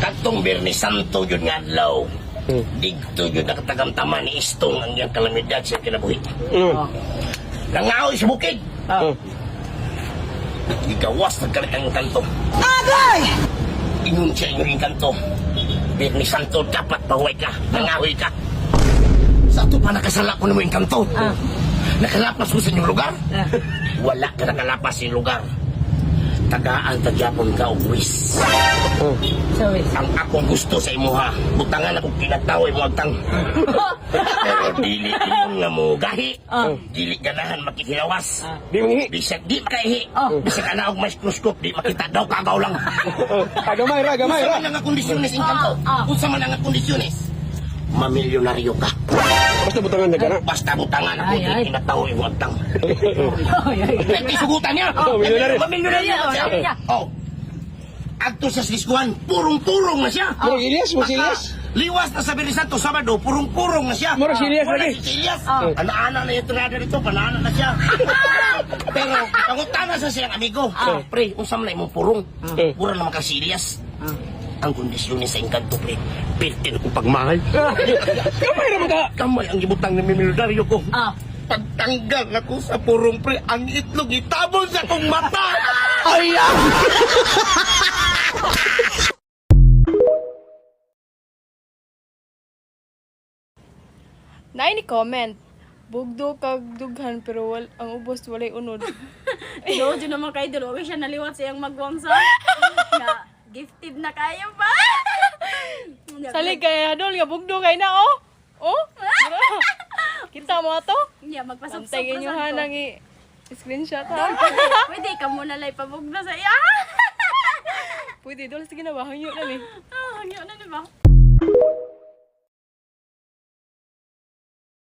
Katong Birnis Santo yun nga adlaw. Digto yun nakatagamtaman ni Istong ang iyang kalamidad sa kinabuhi. Nangahoy sa bukid. Igawas nagkalit ang kanto. Agay! Ingon siya yung kanto. Birnis Santo, dapat pahuway ka. Nangahoy ka. Sa ito pa nakasala ko naman yung kanto. Nakalapas ko sa inyong lugar. Wala ka nakalapas sa inyong lugar. Tagaan tagyapon ka og wis. Sorry. Ang akong gusto sa imuha, butangan akong kinataw imo agtang. Pero dili ingon nga mo gahi. Dili ganahan makikilawas. Di mangihi. Bisag di makaihi. Bisag ana og microscope di makita daw kagaw lang. Gamay ra, gamay Unsa ra. man ang kondisyones inkanto? Unsa man ang kondisyones? Mamilyonaryo ka. Basta butangan na ka na. Basta butangan ako Ay, ay. kinataw imo agtang. Ay, ay. Pwede sugutan niya. milyonaryo. Mamilyonaryo na siya. Ay, ay. Oh. Adto sa Siskuan, purong-purong na siya. Murag Ilyas, mo si Ilyas. Liwas na sa Birnis Santo, Sabado, purong-purong na siya. Murag si Ilyas Wala lagi. si Ilyas. Ana-ana na yung tunada dito, panaana na siya. Pero, pangutana sa siyang amigo. Pre, unsam na imong purong. Pura naman ka si Ilyas. Ang kondisyon sa engkanto, pre. Pirtin akong pagmahal. Gamay ra man ka. Kamay ang gibutang ng milyonario ko. Ah. Pagtanggal ako sa purong, pre, ang itlog itabon sa akong mata. Nay ni comment. Bugdo kag dughan pero ang ubos walay unod. Dojo naman kayo dulu. Huwag siya naliwat sa iyang magwangsa. Nga, gifted na kayo ba? Salig kay hadol nga bugdo kay na oh. Oh? Kita mo ato? Yeah, magpasok-sok Pantay inyo na hanang i-screenshot ha. Pwede ka muna lay pabugna sa iya. Pwede dol sige na ba hangyo na ni.